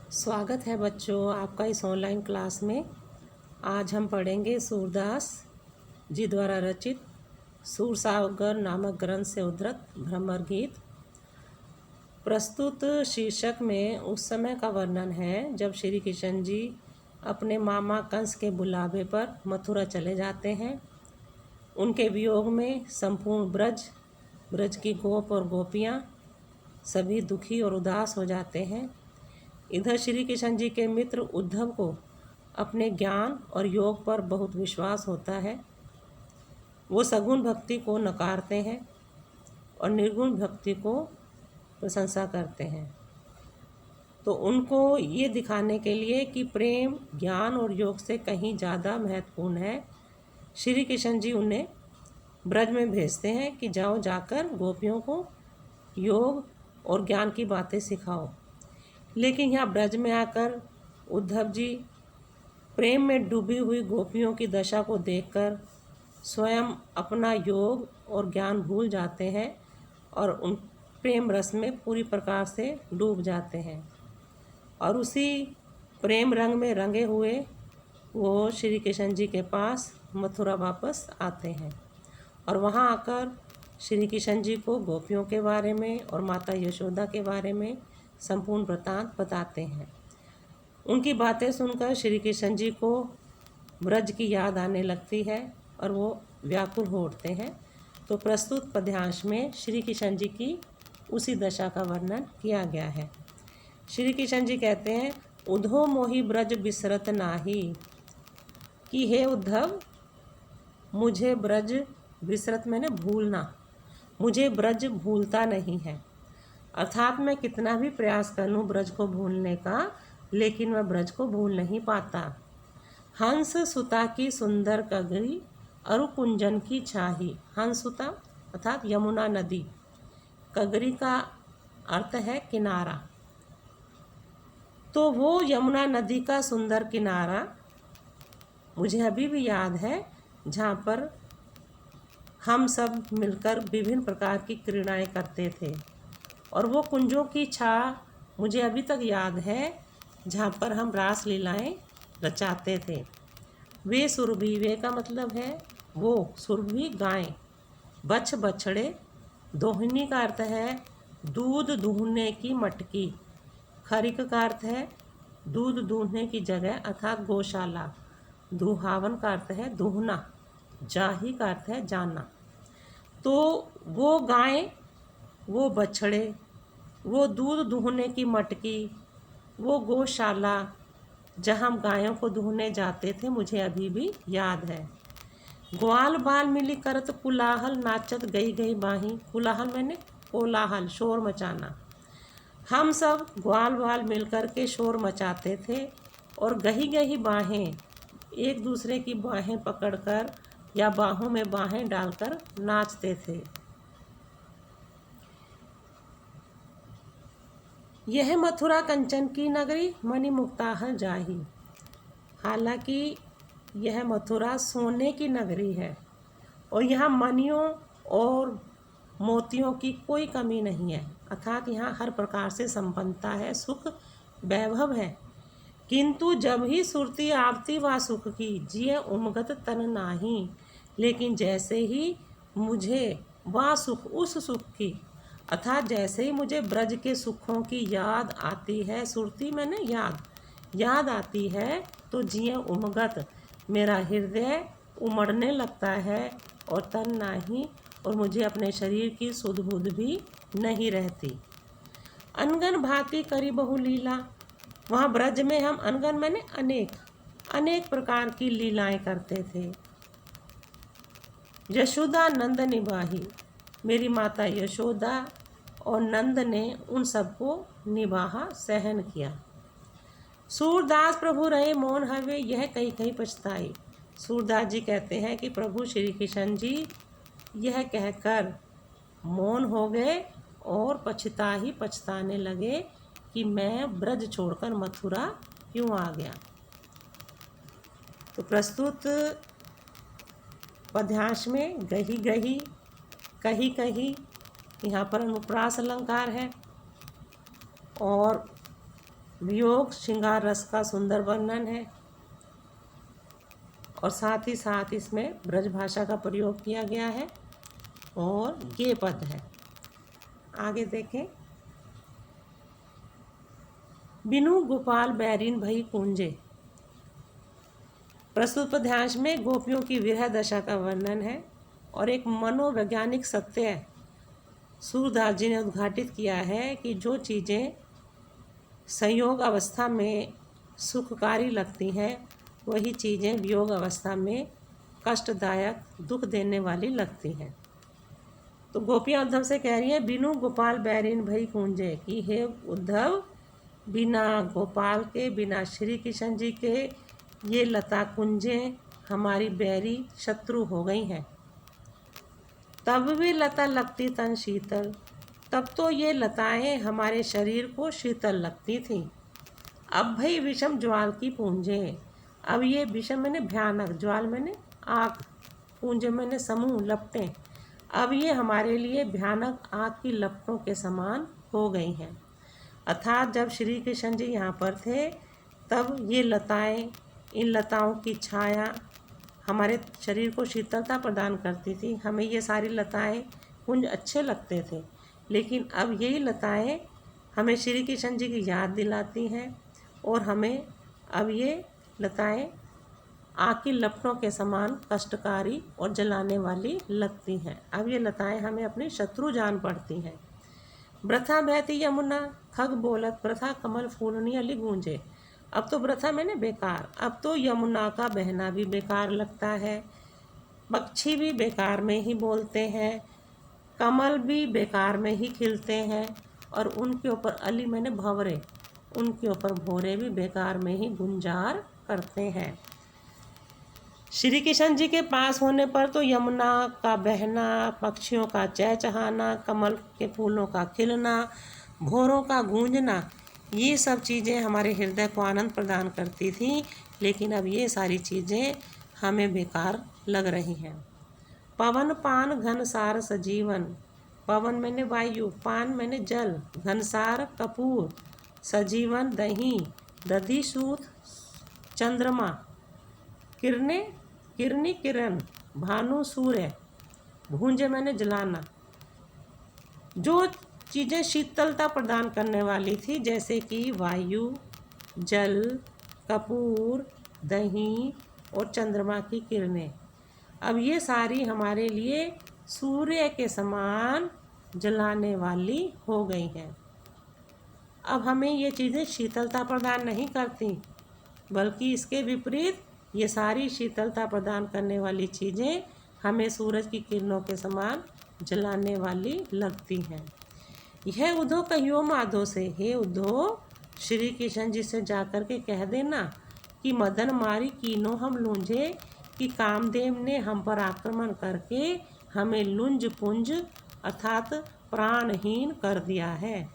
स्वागत है बच्चों आपका इस ऑनलाइन क्लास में। आज हम पढ़ेंगे सूरदास जी द्वारा रचित सूरसागर नामक ग्रंथ से उद्धृत भ्रमर गीत। प्रस्तुत शीर्षक में उस समय का वर्णन है जब श्री कृष्ण जी अपने मामा कंस के बुलावे पर मथुरा चले जाते हैं। उनके वियोग में संपूर्ण ब्रज की गोप और गोपियाँ सभी दुखी और उदास हो जाते हैं। इधर श्री कृष्ण जी के मित्र उद्धव को अपने ज्ञान और योग पर बहुत विश्वास होता है। वो सगुण भक्ति को नकारते हैं और निर्गुण भक्ति को प्रशंसा करते हैं। तो उनको ये दिखाने के लिए कि प्रेम ज्ञान और योग से कहीं ज़्यादा महत्वपूर्ण है, श्री कृष्ण जी उन्हें ब्रज में भेजते हैं कि जाओ जाकर गोपियों को योग और ज्ञान की बातें सिखाओ। लेकिन यहाँ ब्रज में आकर उद्धव जी प्रेम में डूबी हुई गोपियों की दशा को देखकर स्वयं अपना योग और ज्ञान भूल जाते हैं और उन प्रेम रस में पूरी प्रकार से डूब जाते हैं। और उसी प्रेम रंग में रंगे हुए वो श्री कृष्ण जी के पास मथुरा वापस आते हैं और वहाँ आकर श्री कृष्ण जी को गोपियों के बारे में और माता यशोदा के बारे में संपूर्ण वृत्तांत बताते हैं। उनकी बातें सुनकर श्री कृष्ण जी को ब्रज की याद आने लगती है और वो व्याकुल हो उठते हैं। तो प्रस्तुत पद्यांश में श्री कृष्ण जी की उसी दशा का वर्णन किया गया है। श्री कृष्ण जी कहते हैं, उद्धव मोहि ब्रज बिसरत नाही, कि हे उद्धव मुझे ब्रज बिसरत मैंने भूलना, मुझे ब्रज भूलता नहीं है। अर्थात मैं कितना भी प्रयास कर लूँ ब्रज को भूलने का, लेकिन मैं ब्रज को भूल नहीं पाता। हंस सुता की सुंदर कगरी अरु कुंजन की छाही। हंस सुता अर्थात यमुना नदी, कगरी का अर्थ है किनारा। तो वो यमुना नदी का सुंदर किनारा मुझे अभी भी याद है, जहाँ पर हम सब मिलकर विभिन्न प्रकार की क्रीड़ाएं करते थे। और वो कुंजों की छाह मुझे अभी तक याद है, जहाँ पर हम रास लीलाएं रचाते थे। वे सुरभि, वे का मतलब है वो सुरभि गायें, बछ बछड़े, दोहिनी का अर्थ है दूध दूहने की मटकी, खरिक का अर्थ है दूध दूहने की जगह अर्थात गौशाला, दुहावन का अर्थ है दूहना, जाही का अर्थ है जाना। तो वो गायें, वो बछड़े, वो दूध दूहने की मटकी, वो गौशाला जहाँ हम गायों को दूहने जाते थे, मुझे अभी भी याद है। ग्वाल बाल मिली करत कुलाहल, नाचत गई गई बाही। कुलाहल मैंने कोलाहल, शोर मचाना। हम सब ग्वाल बाल मिलकर के शोर मचाते थे और गही गही बाहें, एक दूसरे की बाहें पकड़कर या बाहों में बाहें डालकर नाचते थे। यह मथुरा कंचन की नगरी मणि मुक्ताहल जाही। हालांकि यह मथुरा सोने की नगरी है और यहाँ मणियों और मोतियों की कोई कमी नहीं है, अर्थात यहाँ हर प्रकार से संपन्नता है, सुख वैभव है। किंतु जब ही सुरती आवती वा सुख की, जिये उमगत तन नाही। लेकिन जैसे ही मुझे वह सुख, उस सुख की अर्थात जैसे ही मुझे ब्रज के सुखों की याद आती है, सुरती मैंने याद आती है, तो जिये उमगत, मेरा हृदय उमड़ने लगता है और तन नाही, और मुझे अपने शरीर की सुध बुध भी नहीं रहती। अनगन भांति करी बहु लीला। वहाँ ब्रज में हम अनगन मैंने अनेक प्रकार की लीलाएं करते थे। यशोदा नंद निभाही, मेरी माता यशोदा और नंद ने उन सबको निभाहा, सहन किया। सूरदास प्रभु रहे मौन हवे, यह कहीं कहीं पछताई। सूरदास जी कहते हैं कि प्रभु श्री कृष्ण जी यह कहकर मौन हो गए और पछताने लगे कि मैं ब्रज छोड़कर मथुरा क्यों आ गया। तो प्रस्तुत पद्यांश में गही गही, कही कही, यहाँ पर अनुप्रास अलंकार है और वियोग श्रृंगार रस का सुंदर वर्णन है और साथ ही साथ इसमें ब्रज भाषा का प्रयोग किया गया है और ये पद है। आगे देखें। बिनु गोपाल बैरिन भई कुंजे। प्रस्तुत पद्यांश में गोपियों की विरह दशा का वर्णन है और एक मनोवैज्ञानिक सत्य सूरदास जी ने उद्घाटित किया है कि जो चीज़ें संयोग अवस्था में सुखकारी लगती हैं वही चीज़ें वियोग अवस्था में कष्टदायक दुख देने वाली लगती हैं। तो गोपियाँ उद्धव से कह रही हैं बिनु गोपाल बैरिन भई कुंजे, कि हे उद्धव, बिना गोपाल के, बिना श्री कृष्ण जी के ये लता कुंजें हमारी बैरी शत्रु हो गई हैं। तब भी लता लगती तन शीतल, तब तो ये लताएं हमारे शरीर को शीतल लगती थीं। अब भई विषम ज्वाल की पूंजें, अब ये विषम मैंने भयानक, ज्वाल मैंने आग, पूंजे मैंने समूह, लपटें, अब ये हमारे लिए भयानक आग की लपटों के समान हो गई हैं। अर्थात जब श्री कृष्ण जी यहाँ पर थे तब ये लताएं, इन लताओं की छाया हमारे शरीर को शीतलता प्रदान करती थी। हमें ये सारी लताएं कुंज अच्छे लगते थे, लेकिन अब यही लताएं हमें श्री कृष्ण जी की याद दिलाती हैं और हमें अब ये लताएं आग की लपटों के समान कष्टकारी और जलाने वाली लगती हैं। अब ये लताएं हमें अपनी शत्रु जान पड़ती हैं। ब्रथा बहती यमुना, खग बोलत प्रथा कमल फूलनी अली गूंजे। अब तो ब्रथा मैंने बेकार, अब तो यमुना का बहना भी बेकार लगता है, पक्षी भी बेकार में ही बोलते हैं, कमल भी बेकार में ही खिलते हैं और उनके ऊपर अली मैंने भंवरे, उनके ऊपर भोरे भी बेकार में ही गुंजार करते हैं। श्री कृष्ण जी के पास होने पर तो यमुना का बहना, पक्षियों का चहचहाना, कमल के फूलों का खिलना, भोरों का गूंजना, ये सब चीज़ें हमारे हृदय को आनंद प्रदान करती थी, लेकिन अब ये सारी चीज़ें हमें बेकार लग रही हैं। पवन पान घनसार सजीवन, पवन मैंने वायु, पान मैंने जल, घनसार कपूर, सजीवन दही, दधी सूत चंद्रमा, किरने किरनी किरण, भानु सूर्य, भूंजे मैंने जलाना। जो चीज़ें शीतलता प्रदान करने वाली थी जैसे कि वायु, जल, कपूर, दही और चंद्रमा की किरणें, अब ये सारी हमारे लिए सूर्य के समान जलाने वाली हो गई हैं। अब हमें ये चीज़ें शीतलता प्रदान नहीं करती, बल्कि इसके विपरीत ये सारी शीतलता प्रदान करने वाली चीज़ें हमें सूरज की किरणों के समान जलाने वाली लगती हैं। यह उद्धव कहियो माधो से, हे उद्धव, श्री कृष्ण जी से जाकर के कह देना कि मदन मारी कीनो हम लूंझे, कि कामदेव ने हम पर आक्रमण करके हमें लुंज पुंज अर्थात प्राणहीन कर दिया है।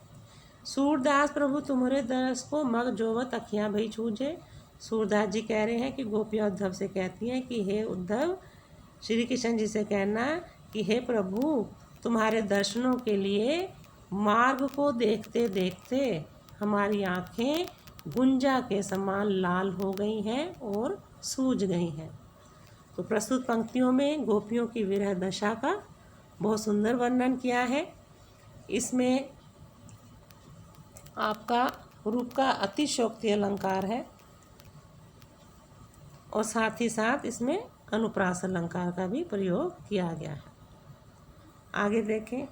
सूरदास प्रभु तुम्हारे दरस को मग जोवत अखियाँ भई छूझे। सूरदास जी कह रहे हैं कि गोपियाँ उद्धव से कहती हैं कि हे उद्धव, श्री कृष्ण जी से कहना कि हे प्रभु, तुम्हारे दर्शनों के लिए मार्ग को देखते देखते हमारी आँखें गुंजा के समान लाल हो गई हैं और सूज गई हैं। तो प्रस्तुत पंक्तियों में गोपियों की विरह दशा का बहुत सुंदर वर्णन किया है। इसमें आपका रूप का अतिशयोक्ति अलंकार है और साथ ही साथ इसमें अनुप्रास अलंकार का भी प्रयोग किया गया है। आगे देखें।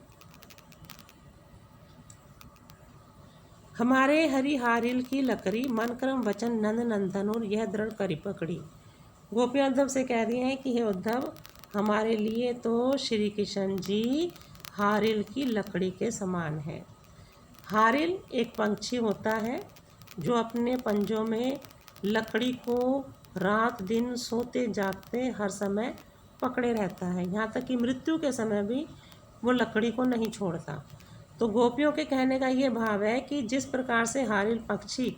हमारे हरिहारिल की लकड़ी, मन क्रम वचन नंद नंदन और यह दृढ़ करी पकड़ी। गोपियाँ उद्धव से कह रही हैं कि हे उद्धव, हमारे लिए तो श्री कृष्ण जी हारिल की लकड़ी के समान है। हारिल एक पंछी होता है जो अपने पंजों में लकड़ी को रात दिन सोते जागते हर समय पकड़े रहता है, यहाँ तक कि मृत्यु के समय भी वो लकड़ी को नहीं छोड़ता। तो गोपियों के कहने का ये भाव है कि जिस प्रकार से हारिल पक्षी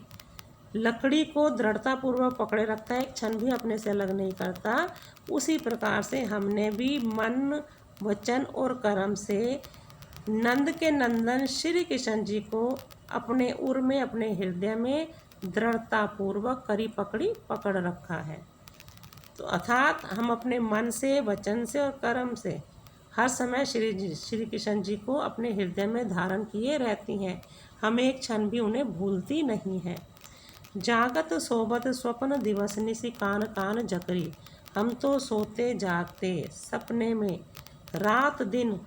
लकड़ी को दृढ़तापूर्वक पकड़े रखता है, एक क्षण भी अपने से अलग नहीं करता, उसी प्रकार से हमने भी मन वचन और कर्म से नंद के नंदन श्री कृष्ण जी को अपने उर में, अपने हृदय में दृढ़तापूर्वक करी पकड़ी पकड़ रखा है। तो अर्थात हम अपने मन से, वचन से और कर्म से हर समय श्री कृष्ण जी को अपने हृदय में धारण किए रहती हैं। हम एक क्षण भी उन्हें भूलती नहीं है। जागत सोबत स्वप्न दिवस निशि कान कान जकरी। हम तो सोते जागते सपने में रात दिन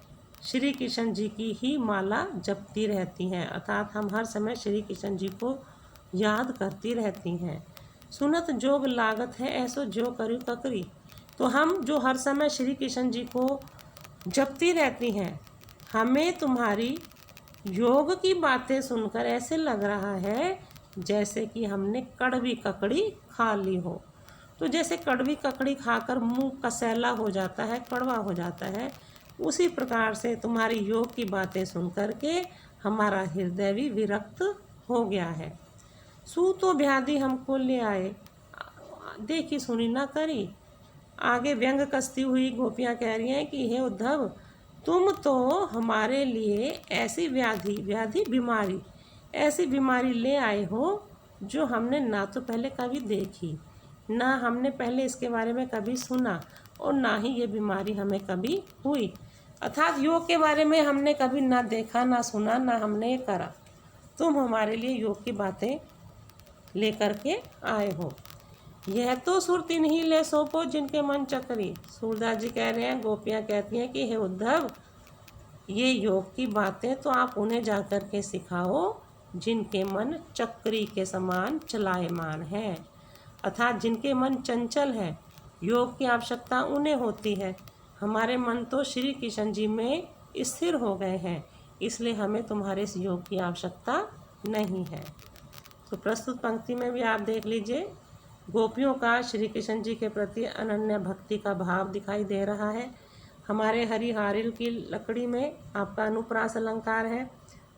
श्री कृष्ण जी की ही माला जपती रहती हैं। अर्थात हम हर समय श्री कृष्ण जी को याद करती रहती हैं। सुनत जोग लागत है ऐसो जो करी ककरी। तो हम जो हर समय श्री कृष्ण जी को जपती रहती हैं, हमें तुम्हारी योग की बातें सुनकर ऐसे लग रहा है जैसे कि हमने कड़वी ककड़ी खा ली हो। तो जैसे कड़वी ककड़ी खाकर मुंह कसैला हो जाता है, कड़वा हो जाता है, उसी प्रकार से तुम्हारी योग की बातें सुन कर के हमारा हृदय भी विरक्त हो गया है। सू तो व्याधि हमको ले आए, देखी सुनी ना करी। आगे व्यंग कसती हुई गोपियाँ कह रही हैं कि हे उद्धव, तुम तो हमारे लिए ऐसी व्याधि बीमारी, ऐसी बीमारी ले आए हो जो हमने ना तो पहले कभी देखी, ना हमने पहले इसके बारे में कभी सुना, और ना ही ये बीमारी हमें कभी हुई। अर्थात योग के बारे में हमने कभी ना देखा, ना सुना, ना हमने ये करा। तुम हमारे लिए योग की बातें लेकर के आए हो। यह तो सुरती नहीं ले सोपो जिनके मन चक्री। सूरदास जी कह रहे हैं, गोपियाँ कहती हैं कि हे उद्धव, ये योग की बातें तो आप उन्हें जा कर के सिखाओ जिनके मन चक्री के समान चलायमान है। अर्थात जिनके मन चंचल है, योग की आवश्यकता उन्हें होती है। हमारे मन तो श्री कृष्ण जी में स्थिर हो गए हैं, इसलिए हमें तुम्हारे इस योग की आवश्यकता नहीं है। तो प्रस्तुत पंक्ति में भी आप देख लीजिए, गोपियों का श्री कृष्ण जी के प्रति अनन्य भक्ति का भाव दिखाई दे रहा है। हमारे हरिहारिल की लकड़ी में आपका अनुप्रास अलंकार है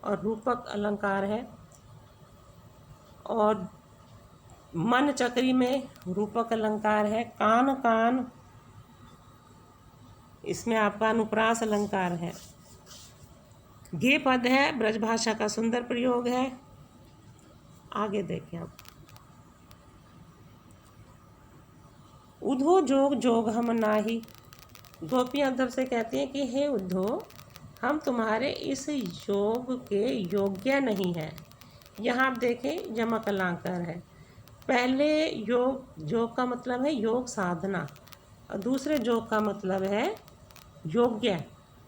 और रूपक अलंकार है, और मन चक्री में रूपक अलंकार है। कान कान, इसमें आपका अनुप्रास अलंकार है। गे पद है, ब्रजभाषा का सुंदर प्रयोग है। आगे देखें आप, उद्धो जोग जोग हम नाही। गोपियाँ उद्धव से कहती हैं कि हे उद्धव, हम तुम्हारे इस योग के योग्य नहीं हैं। यहाँ आप देखें यमक अलंकार है। पहले योग का मतलब है योग साधना, और दूसरे योग का मतलब है योग्य।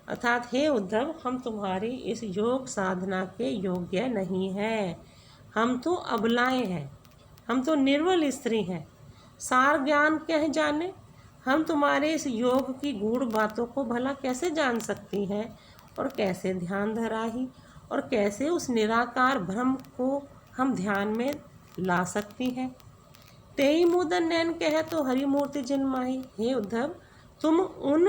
अर्थात हे उद्धव, हम तुम्हारी इस योग साधना के योग्य नहीं हैं। हम तो अबलाएं हैं, हम तो निर्बल स्त्री हैं, सार ज्ञान क्या जाने। हम तुम्हारे इस योग की गूढ़ बातों को भला कैसे जान सकती हैं, और कैसे ध्यान धराही, और कैसे उस निराकार ब्रह्म को हम ध्यान में ला सकती हैं। तेई मुदन नैन कहे तो हरि मूर्ति जिन माही। हे उद्धव, तुम उन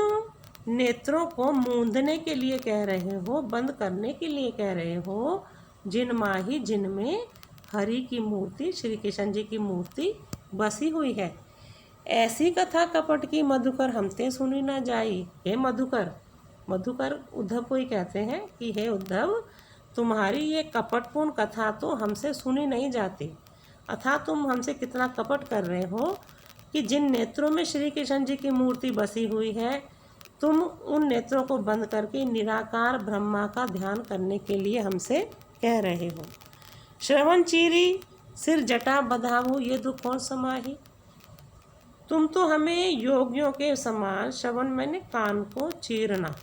नेत्रों को मूंदने के लिए कह रहे हो, बंद करने के लिए कह रहे हो, जिन माही, जिनमें हरि की मूर्ति, श्री कृष्ण जी की मूर्ति बसी हुई है। ऐसी कथा कपट की मधुकर हमते सुनी ना जाई। हे मधुकर, मधुकर उद्धव को ही कहते हैं कि हे उद्धव, तुम्हारी ये कपटपूर्ण कथा तो हमसे सुनी नहीं जाती। अर्थात तुम हमसे कितना कपट कर रहे हो कि जिन नेत्रों में श्री कृष्ण जी की मूर्ति बसी हुई है, तुम उन नेत्रों को बंद करके निराकार ब्रह्मा का ध्यान करने के लिए हमसे कह रहे हो। श्रवण चीरी सिर जटा बधाऊ, ये दुख कौन समाही। तुम तो हमें योगियों के समान, श्रवण मैंने कान को चीरना,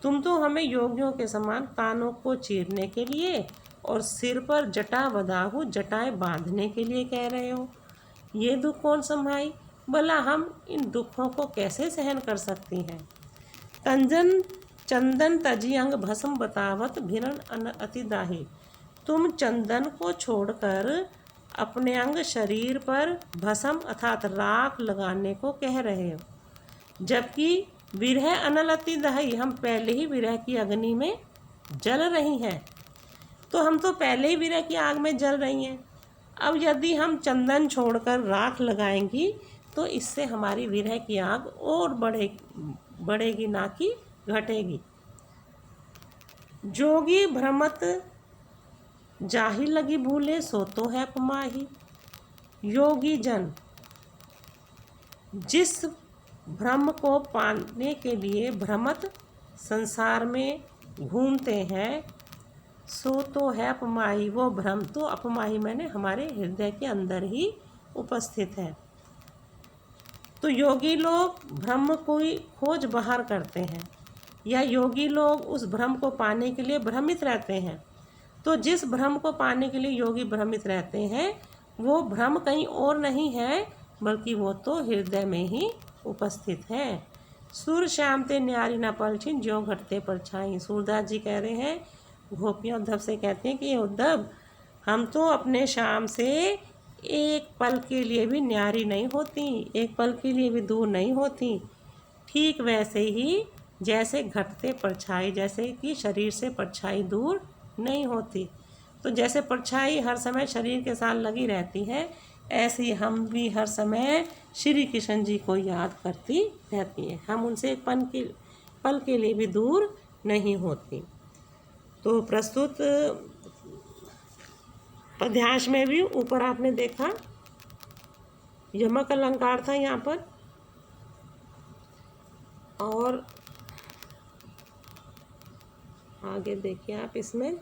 तुम तो हमें योगियों के समान कानों को चीरने के लिए और सिर पर जटा बधाऊ, जटाएं बांधने के लिए कह रहे हो। ये दुख कौन संभाई, भला हम इन दुखों को कैसे सहन कर सकती हैं। कंजन चंदन तजी अंग भस्म बतावत भिरन अन अति दाही। तुम चंदन को छोड़कर अपने अंग शरीर पर भस्म अर्थात राख लगाने को कह रहे हो, जबकि विरह अनल अति दाही, हम पहले ही विरह की अग्नि में जल रही हैं। तो हम तो पहले ही विरह की आग में जल रही हैं। अब यदि हम चंदन छोड़कर राख लगाएंगी तो इससे हमारी विरह की आग और बढ़ेगी ना कि घटेगी। जोगी भ्रमत जाहि लगी भूले सो तो है पमाही। योगी जन जिस ब्रह्म को पाने के लिए भ्रमत संसार में घूमते हैं, सो तो है अपमाही, वो भ्रम तो अपमाही मैंने हमारे हृदय के अंदर ही उपस्थित है। तो योगी लोग ब्रह्म की खोज बाहर करते हैं, या योगी लोग उस ब्रह्म को पाने के लिए भ्रमित रहते हैं। तो जिस ब्रह्म को पाने के लिए योगी भ्रमित रहते हैं, वो भ्रम कहीं और नहीं है, बल्कि वो तो हृदय में ही उपस्थित है। सूर श्याम ते न्यारी न पलछिन, ज्यों घटते परछाई। सूरदास जी कह रहे हैं, गोपियाँ उद्धव से कहते हैं कि उद्धव, हम तो अपने श्याम से एक पल के लिए भी न्यारी नहीं होती, एक पल के लिए भी दूर नहीं होती। ठीक वैसे ही जैसे घटते परछाई, जैसे कि शरीर से परछाई दूर नहीं होती। तो जैसे परछाई हर समय शरीर के साथ लगी रहती है, ऐसे ही हम भी हर समय श्री कृष्ण जी को याद करती रहती हैं। हम उनसे एक पल के लिए भी दूर नहीं होती। तो प्रस्तुत पद्यांश में भी ऊपर आपने देखा यमक अलंकार था यहाँ पर, और आगे देखिए आप इसमें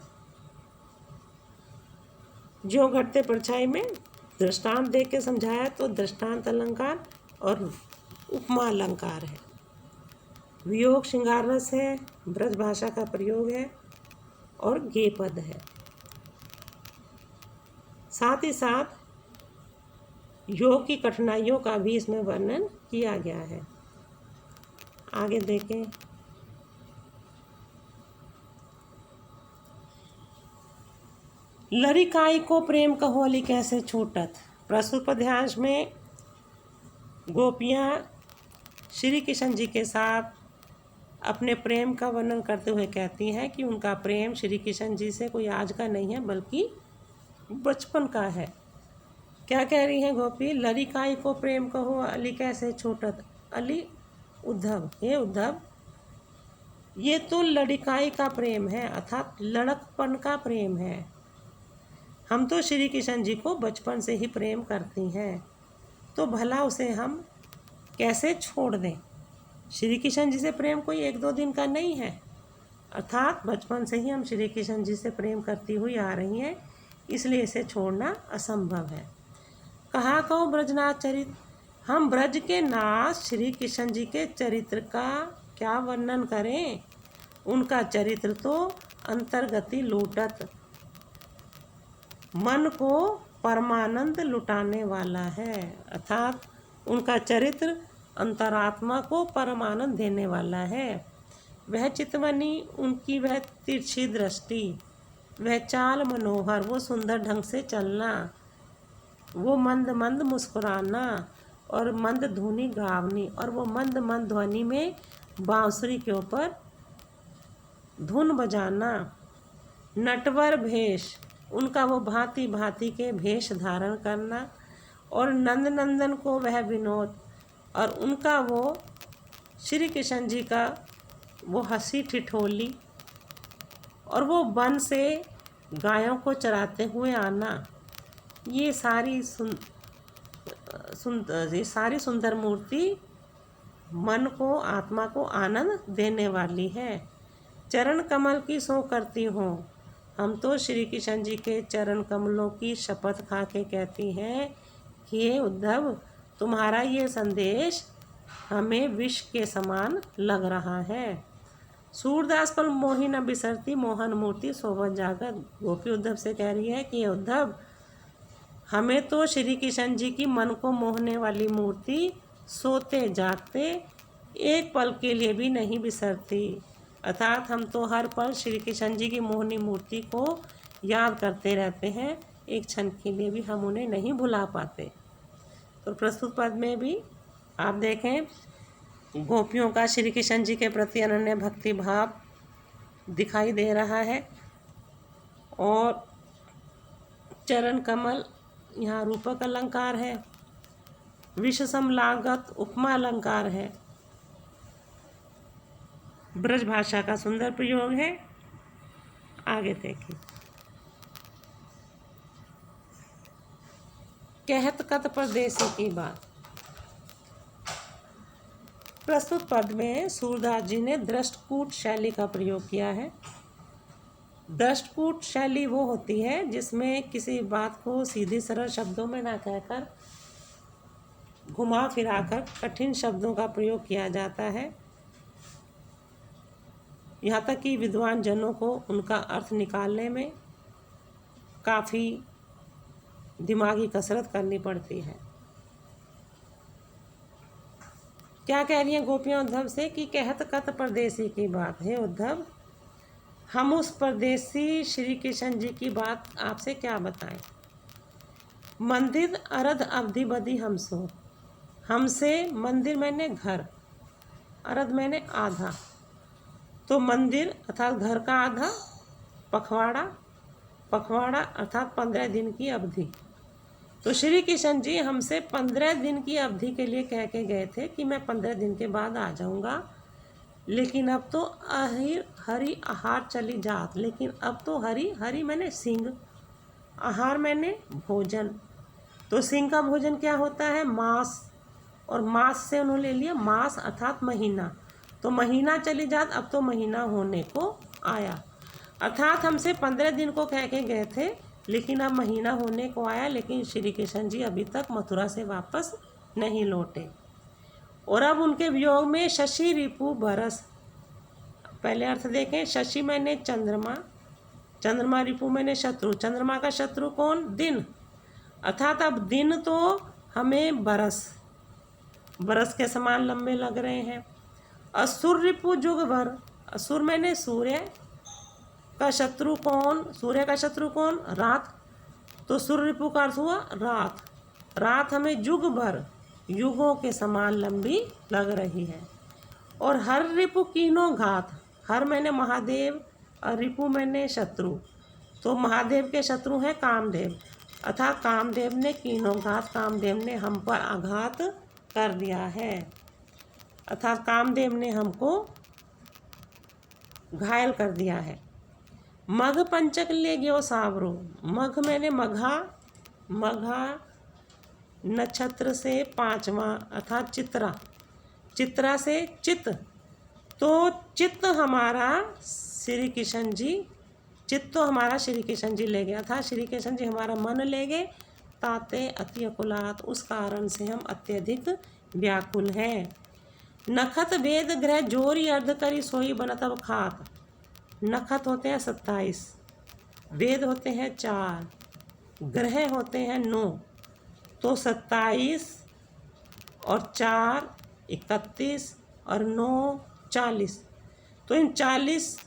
जो घटते परछाई में दृष्टांत देख के समझाया, तो दृष्टांत अलंकार और उपमा अलंकार है। वियोग श्रृंगार रस है, ब्रज भाषा का प्रयोग है, और गे पद है। साथ ही साथ योग की कठिनाइयों का भी इसमें वर्णन किया गया है। आगे देखें, लरिकाई को प्रेम कहो अली कैसे छूटत। प्रस्तुत पद्यांश में गोपियाँ श्री कृष्ण जी के साथ अपने प्रेम का वर्णन करते हुए कहती हैं कि उनका प्रेम श्री कृष्ण जी से कोई आज का नहीं है, बल्कि बचपन का है। क्या कह रही हैं गोपी, लरिकाई को प्रेम कहो अली कैसे छूटत। अली उद्धव, हे उद्धव, ये तो लड़िकाई का प्रेम है, अर्थात लड़कपन का प्रेम है। हम तो श्री कृष्ण जी को बचपन से ही प्रेम करती हैं, तो भला उसे हम कैसे छोड़ दें। श्री कृष्ण जी से प्रेम कोई एक दो दिन का नहीं है, अर्थात बचपन से ही हम श्री कृष्ण जी से प्रेम करती हुई आ रही हैं, इसलिए इसे छोड़ना असंभव है। कहा कहो ब्रजनाथ चरित, हम ब्रज के नाथ श्री कृष्ण जी के चरित्र का क्या वर्णन करें। उनका चरित्र तो अंतर्गति लूटत, मन को परमानंद लुटाने वाला है। अर्थात उनका चरित्र अंतरात्मा को परमानंद देने वाला है। वह चितवनी, उनकी वह तिरछी दृष्टि, वह चाल मनोहर, वो सुंदर ढंग से चलना, वो मंद मंद मुस्कुराना, और मंद धुनी गावनी, और वो मंद मंद ध्वनि में बांसुरी के ऊपर धुन बजाना। नटवर भेष, उनका वो भांति भांति के भेष धारण करना, और नंद नंदन को वह विनोद, और उनका वो श्री कृष्ण जी का वो हंसी ठिठोली, और वो वन से गायों को चराते हुए आना। ये सारी सुंदर मूर्ति मन को, आत्मा को आनंद देने वाली है। चरण कमल की सो करती हूँ, हम तो श्री कृष्ण जी के चरण कमलों की शपथ खा के कहती हैं कि हे उद्धव, तुम्हारा ये संदेश हमें विष के समान लग रहा है। सूरदास पर मोही न बिसरती, मोहन मूर्ति सोबत जागत। गोपी उद्धव से कह रही है कि उद्धव, हमें तो श्री कृष्ण जी की मन को मोहने वाली मूर्ति सोते जागते एक पल के लिए भी नहीं बिसरती। अर्थात हम तो हर पल श्री कृष्ण जी की मोहनी मूर्ति को याद करते रहते हैं, एक क्षण के लिए भी हम उन्हें नहीं भुला पाते। तो प्रस्तुत पद में भी आप देखें, गोपियों का श्री कृष्ण जी के प्रति अनन्य भक्ति भाव दिखाई दे रहा है, और चरण कमल यहाँ रूपक अलंकार है, विषसम लागत उपमा अलंकार है, ब्रज भाषा का सुंदर प्रयोग है। आगे देखिए, कहत कत परदेसी की बात। प्रस्तुत पद में सूरदास जी ने दृष्टकूट शैली का प्रयोग किया है। दृष्टकूट शैली वो होती है जिसमें किसी बात को सीधे सरल शब्दों में ना कहकर घुमा फिराकर कठिन शब्दों का प्रयोग किया जाता है, यहाँ तक कि विद्वान जनों को उनका अर्थ निकालने में काफ़ी दिमागी कसरत करनी पड़ती है। क्या कह रही हैं गोपियाँ उद्धव से कि कहत कत परदेसी की बात है। उद्धव, हम उस परदेसी श्री कृष्ण जी की बात आपसे क्या बताएं। मंदिर अरध अवधि बदी हमसो, हमसे मंदिर मैंने घर, अरध मैंने आधा, तो मंदिर अर्थात घर का आधा, पखवाड़ा, पखवाड़ा अर्थात 15 दिन की अवधि। तो श्री कृष्ण जी हमसे 15 दिन की अवधि के लिए कह के गए थे कि मैं 15 दिन के बाद आ जाऊंगा, लेकिन अब तो हरि आहार चली जात। लेकिन अब तो हरि, हरि मैंने सिंह, आहार मैंने भोजन। तो सिंह का भोजन क्या होता है, मांस, और मांस से उन्होंने ले लिया मास अर्थात महीना। तो महीना चली जात, अब तो महीना होने को आया। अर्थात हमसे 15 दिन को कह के गए थे, लेकिन अब महीना होने को आया, लेकिन श्री कृष्ण जी अभी तक मथुरा से वापस नहीं लौटे। और अब उनके वियोग में शशि रिपु बरस। पहले अर्थ देखें, शशि मैंने चंद्रमा, चंद्रमा रिपु मैंने शत्रु, चंद्रमा का शत्रु कौन, दिन, अर्थात अब दिन तो हमें बरस, बरस के समान लंबे लग रहे हैं। असुर रिपु जुग भर, असुर मैंने सूर्य का शत्रु कौन, सूर्य का शत्रु कौन, रात, तो सूर्य रिपु का अर्थ हुआ रात, रात हमें जुग भर, युगों के समान लंबी लग रही है। और हर रिपु कीनो घात, हर मैंने महादेव और रिपु मैंने शत्रु, तो महादेव के शत्रु हैं कामदेव, अर्थात कामदेव ने कीनो घात, कामदेव ने हम पर आघात कर दिया है, अर्थात कामदेव ने हमको घायल कर दिया है। मघ पंचक ले गयो सावरो, मघ मैंने मघा, मघा नक्षत्र से 5वां अर्थात चित्रा, चित्रा से चित्त, तो चित्त हमारा श्री कृष्ण जी, चित्त तो हमारा श्री कृष्ण जी ले गया था, श्री कृष्ण जी हमारा मन ले गए, ताते अति अकुलात, उस कारण से हम अत्यधिक व्याकुल हैं। नखत वेद ग्रह जोरी अर्ध करी सोई बनत अब खात, नखत होते हैं 27, वेद होते हैं 4, ग्रह होते हैं 9, तो 27 और 4 31 और 9 40, तो इन 40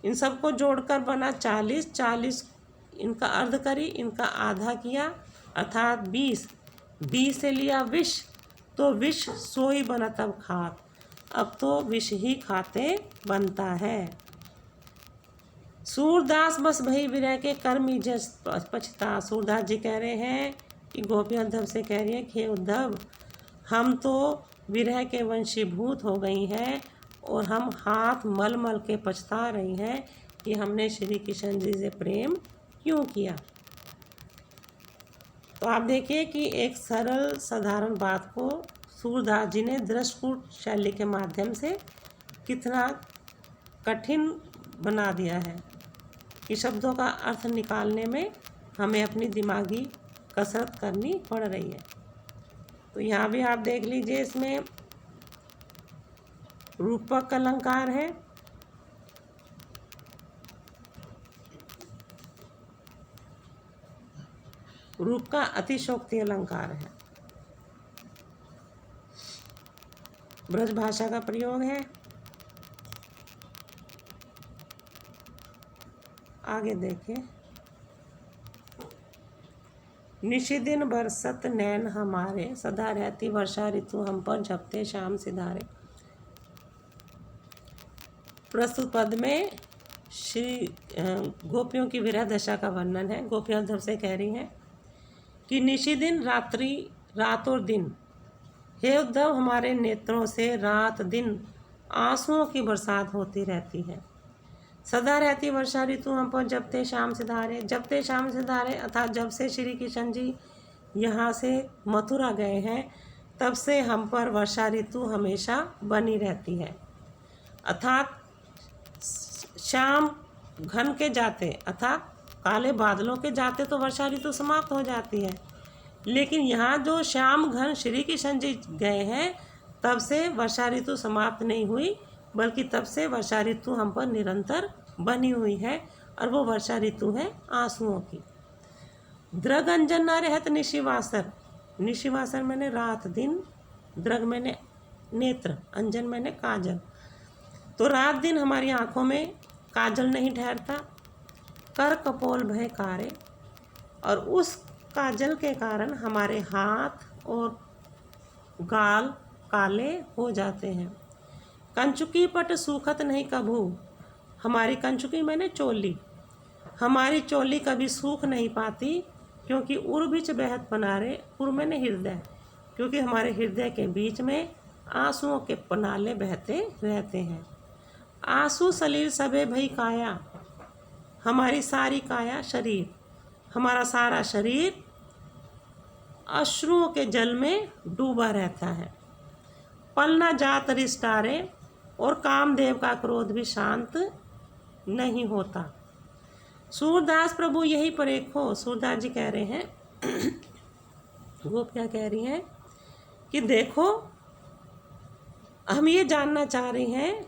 इन सबको जोड़कर बना 40, 40 इनका अर्ध करी, इनका आधा किया अर्थात 20, 20 से लिया विष, तो विष सोई बना तब खात, अब तो विष ही खाते बनता है। सूरदास बस भई विरह के कर्मी जस पछता, सूरदास जी कह रहे हैं कि गोपियाँ उद्धव से कह रही हैं कि उद्धव, हम तो विरह के वंशीभूत हो गई हैं और हम हाथ मल मल के पछता रही हैं कि हमने श्री कृष्ण जी से प्रेम क्यों किया। तो आप देखिए कि एक सरल साधारण बात को सूरदास जी ने दृष्टकूट शैली के माध्यम से कितना कठिन बना दिया है कि शब्दों का अर्थ निकालने में हमें अपनी दिमागी कसरत करनी पड़ रही है। तो यहाँ भी आप देख लीजिए, इसमें रूपक अलंकार है, रूप का अतिशोक्ति अलंकार है, ब्रज भाषा का प्रयोग है। आगे देखें, निशिदिन बरसत नैन हमारे, सदा रहती वर्षा ऋतु हम पर झपते शाम सिधारे। प्रस्तुत पद में श्री गोपियों की विरह दशा का वर्णन है। गोपियाँ उद्धव से कह रही हैं कि निशिदिन रात्रि, रात और दिन, हे उद्धव हमारे नेत्रों से रात दिन आंसुओं की बरसात होती रहती है। सदा रहती वर्षा ऋतु हम पर जबते शाम सिधारे, जबते शाम सिधारे अर्थात जब से श्री कृष्ण जी यहाँ से मथुरा गए हैं तब से हम पर वर्षा ऋतु हमेशा बनी रहती है। अर्थात शाम घन के जाते अर्थात काले बादलों के जाते तो वर्षा ऋतु समाप्त हो जाती है, लेकिन यहाँ जो श्याम घन श्री कृष्ण जी गए हैं तब से वर्षा ऋतु समाप्त नहीं हुई, बल्कि तब से वर्षा ऋतु हम पर निरंतर बनी हुई है, और वो वर्षा ऋतु है आंसुओं की। द्रग अंजन न रहत निशिवासर, निशिवासर मैंने रात दिन, द्रग मैंने नेत्र, अंजन मैंने काजल। तो रात दिन हमारी आंखों में काजल नहीं ठहरता, कर कपोल भय कारे, और उस काजल के कारण हमारे हाथ और गाल काले हो जाते हैं। कंचुकी पट सूखत नहीं कभू, हमारी कंचुकी मैंने चोली, हमारी चोली कभी सूख नहीं पाती, क्योंकि उर बिच बहत पनारे, उर मैंने हृदय, क्योंकि हमारे हृदय के बीच में आंसुओं के पनाले बहते रहते हैं। आंसू सलील सबे भई काया, हमारी सारी काया शरीर, हमारा सारा शरीर अश्रुओं के जल में डूबा रहता है। पल न जात रिष्टारे, और कामदेव का क्रोध भी शांत नहीं होता। सूरदास प्रभु यही परेखो, सूरदास जी कह रहे हैं वो क्या कह रही हैं कि देखो, हम ये जानना चाह रहे हैं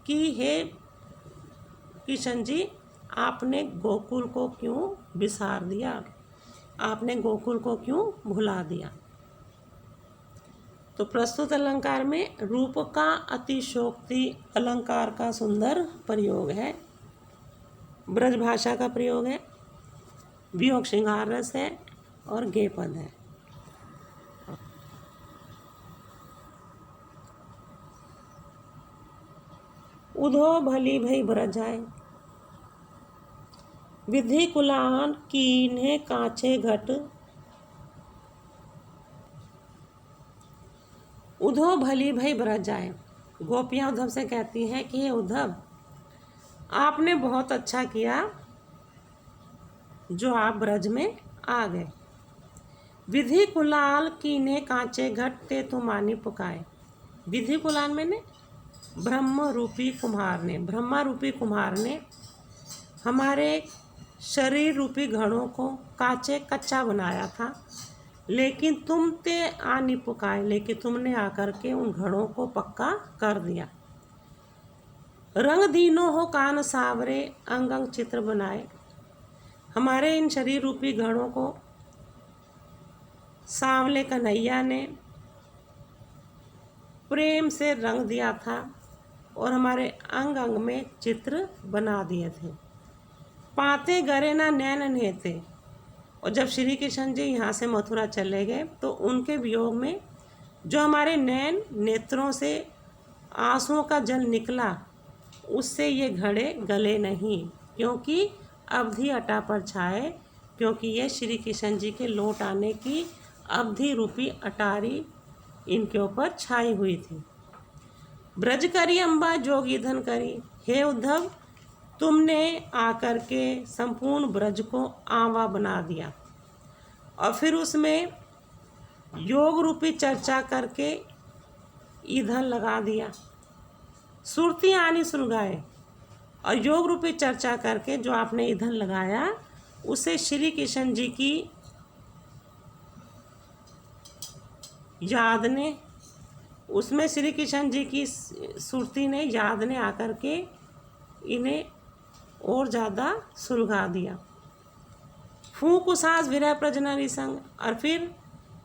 कि हे किशन जी, आपने गोकुल को क्यों बिसार दिया, आपने गोकुल को क्यों भुला दिया। तो प्रस्तुत अलंकार में रूप का अतिशोक्ति अलंकार का सुंदर प्रयोग है, ब्रज भाषा का प्रयोग है, वियोग श्रृंगार रस है और गेय पद है। उधो भली भई ब्रजाए, विधि कुलान कीन्हे कांचे घट, उद्धव भली भई ब्रज जाए। गोपियाँ उद्धव से कहती हैं कि हे उद्धव, आपने बहुत अच्छा किया जो आप ब्रज में आ गए। विधि कुलाल कीने कांचे घट ते तुमानी पुकाए, विधि कुलाल मैंने ब्रह्म रूपी कुम्हार ने, ब्रह्मा रूपी कुम्हार ने हमारे शरीर रूपी घड़ों को कांचे कच्चा बनाया था, लेकिन तुम ते आनी पुकाए, लेकिन तुमने आकर के उन घड़ों को पक्का कर दिया। रंग दीनो हो कान सावरे, अंग अंग चित्र बनाए, हमारे इन शरीर रूपी घड़ों को सांवले कन्हैया ने प्रेम से रंग दिया था और हमारे अंग अंग में चित्र बना दिए थे। पाते गरे ना नैन नेते, और जब श्री कृष्ण जी यहाँ से मथुरा चले गए तो उनके वियोग में जो हमारे नैन नेत्रों से आंसुओं का जल निकला, उससे ये घड़े गले नहीं, क्योंकि अवधि अटा पर छाए, क्योंकि ये श्री कृष्ण जी के लौट आने की अवधि रूपी अटारी इनके ऊपर छाई हुई थी। ब्रज करी अम्बा जोगी धन करी, हे उद्धव, तुमने आकर के संपूर्ण ब्रज को आंवा बना दिया और फिर उसमें योग रूपी चर्चा करके ईंधन लगा दिया। सुरती आनी सुलगाए, और योग रूपी चर्चा करके जो आपने ईंधन लगाया उसे श्री कृष्ण जी की याद ने, उसमें श्री कृष्ण जी की सुरती ने, याद ने आकर के इन्हें और ज़्यादा सुलगा दिया। फूंक उसास विरह प्रजनरी संग, और फिर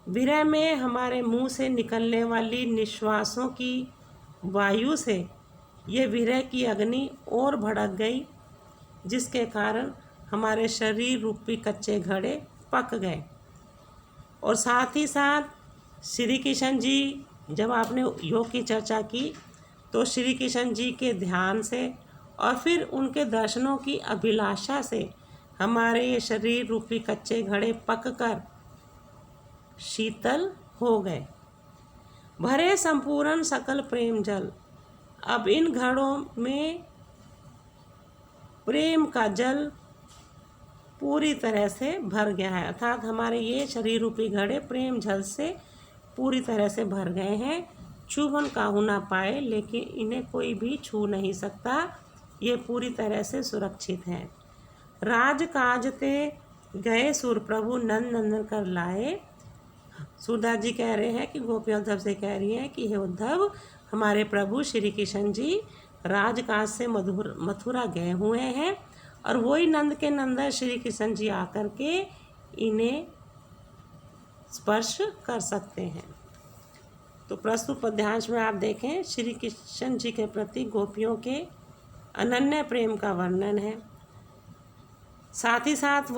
विरह में हमारे मुंह से निकलने वाली निश्वासों की वायु से ये विरह की अग्नि और भड़क गई, जिसके कारण हमारे शरीर रूपी कच्चे घड़े पक गए। और साथ ही साथ श्री कृष्ण जी, जब आपने योग की चर्चा की तो श्री कृष्ण जी के ध्यान से और फिर उनके दर्शनों की अभिलाषा से हमारे ये शरीर रूपी कच्चे घड़े पककर शीतल हो गए। भरे संपूर्ण सकल प्रेम जल, अब इन घड़ों में प्रेम का जल पूरी तरह से भर गया है, अर्थात हमारे ये शरीर रूपी घड़े प्रेम जल से पूरी तरह से भर गए हैं। छुबन काहू ना पाए, लेकिन इन्हें कोई भी छू नहीं सकता, ये पूरी तरह से सुरक्षित हैं। राज काज ते गए सुर प्रभु नंद नंदन कर लाए। सूरदास जी कह रहे हैं कि गोपियाँ उद्धव से कह रही हैं कि हे उद्धव, हमारे प्रभु श्री कृष्ण जी राजकाज से मथुरा गए हुए हैं और वही नंद के नंदन श्री कृष्ण जी आकर के इन्हें स्पर्श कर सकते हैं। तो प्रस्तुत पद्यांश में आप देखें श्री कृष्ण जी के प्रति गोपियों के अनन्य प्रेम का वर्णन है। साथ ही साथ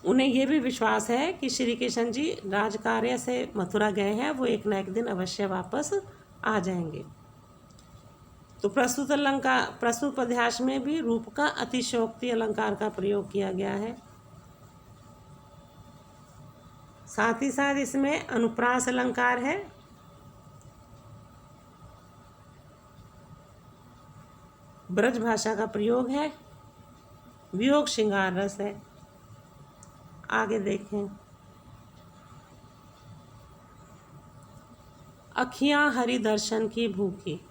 उन्हें ये भी विश्वास है कि श्री कृष्ण जी राजकार्य से मथुरा गए हैं, वो एक न एक दिन अवश्य वापस आ जाएंगे। तो प्रस्तुत पद्यांश में भी रूप का अतिशयोक्ति अलंकार का प्रयोग किया गया है। साथ ही साथ इसमें अनुप्रास अलंकार है। ब्रज भाषा का प्रयोग है। वियोग श्रृंगार रस है। आगे देखें। अखियां हरि दर्शन की भूखी।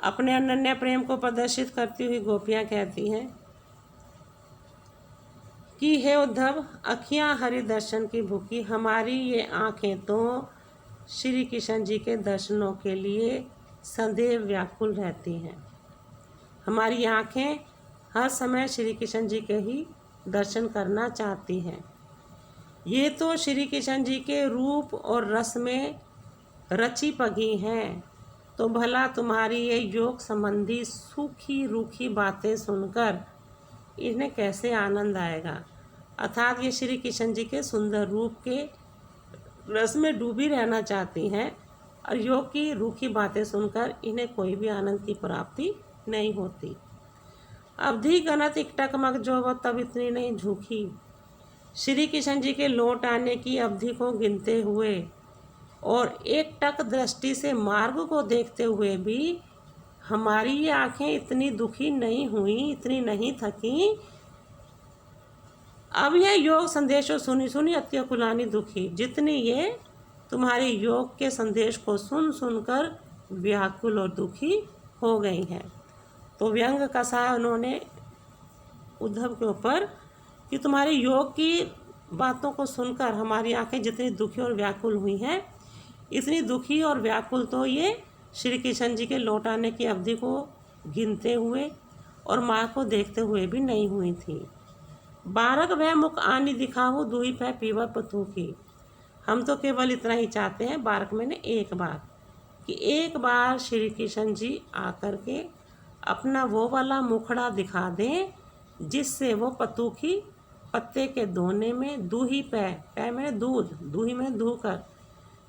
अपने अनन्य प्रेम को प्रदर्शित करती हुई गोपियां कहती हैं कि हे उद्धव, अखियां हरि दर्शन की भूखी, हमारी ये आँखें तो श्री कृष्ण जी के दर्शनों के लिए सदैव व्याकुल रहती हैं। हमारी आँखें हर समय श्री कृष्ण जी के ही दर्शन करना चाहती हैं। ये तो श्री कृष्ण जी के रूप और रस में रची पगी हैं, तो भला तुम्हारी ये योग संबंधी सूखी रूखी बातें सुनकर इन्हें कैसे आनंद आएगा। अर्थात ये श्री कृष्ण जी के सुंदर रूप के रस में डूबी रहना चाहती हैं और योग की रूखी बातें सुनकर इन्हें कोई भी आनंद की प्राप्ति नहीं होती। अवधि गणत इकटक मग जो वो तब इतनी नहीं झूठी। श्री कृष्ण जी के लौट आने की अवधि को गिनते हुए और एक टक दृष्टि से मार्ग को देखते हुए भी हमारी ये आँखें इतनी दुखी नहीं हुई, इतनी नहीं थकी। अब यह योग संदेशों सुनी सुनी अत्यकुलानी दुखी, जितनी ये तुम्हारे योग के संदेश को सुन सुनकर व्याकुल और दुखी हो गई हैं। तो व्यंग कसा है उन्होंने उद्धव के ऊपर कि तुम्हारे योग की बातों को सुनकर हमारी आंखें जितनी दुखी और व्याकुल हुई हैं, इतनी दुखी और व्याकुल तो ये श्री कृष्ण जी के लौट आने की अवधि को गिनते हुए और माँ को देखते हुए भी नहीं हुई थी। बारक वह मुख आनी दिखाऊँ दूही पै पीवर पतू की। हम तो केवल इतना ही चाहते हैं, बारक मैंने एक बार, कि एक बार श्री कृष्ण जी आकर के अपना वो वाला मुखड़ा दिखा दें जिससे वो पतूखी पत्ते के दोने में दूही पै में दूध, दूही में धोकर,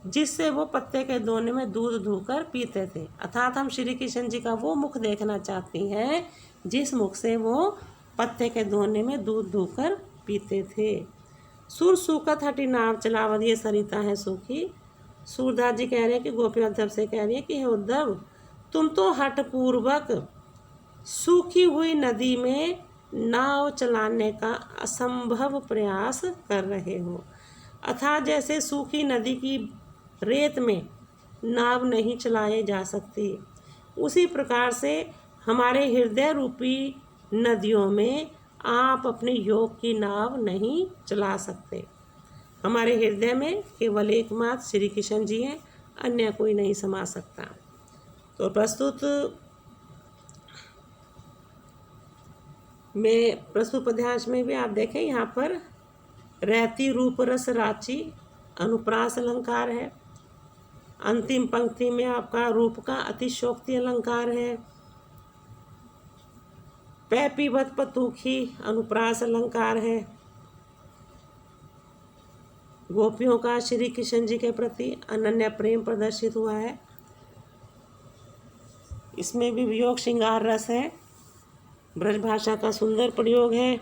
जिससे वो पत्ते के दोने में दूध धोकर पीते थे। अर्थात हम श्री कृष्ण जी का वो मुख देखना चाहती हैं जिस मुख से वो पत्ते के दोने में दूध धोकर पीते थे। सुर सूखत हटी नाव चलावत, ये सरिता है सूखी। सूरदास जी कह रहे हैं कि गोपी उद्धव से कह रही है कि हे उद्धव, तुम तो हठ पूर्वक सूखी हुई नदी में नाव चलाने का असंभव प्रयास कर रहे हो। अर्थात जैसे सूखी नदी की रेत में नाव नहीं चलाए जा सकती, उसी प्रकार से हमारे हृदय रूपी नदियों में आप अपने योग की नाव नहीं चला सकते। हमारे हृदय में केवल एकमात्र श्री कृष्ण जी हैं, अन्य कोई नहीं समा सकता। तो प्रस्तुत पद्यांश में भी आप देखें, यहाँ पर रहती रूप रस राची अनुप्रास अलंकार है। अंतिम पंक्ति में आपका रूप का अतिशयोक्ति अलंकार है। पै पीवत पतूखी अनुप्रास अलंकार है। गोपियों का श्री कृष्ण जी के प्रति अनन्य प्रेम प्रदर्शित हुआ है। इसमें भी वियोग श्रृंगार रस है। ब्रज भाषा का सुंदर प्रयोग है।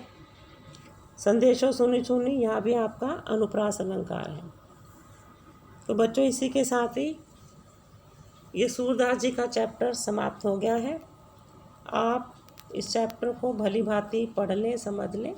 संदेशों सुनी सुनी, यहाँ भी आपका अनुप्रास अलंकार है। तो बच्चों, इसी के साथ ही ये सूरदास जी का चैप्टर समाप्त हो गया है। आप इस चैप्टर को भली भांति पढ़ लें, समझ लें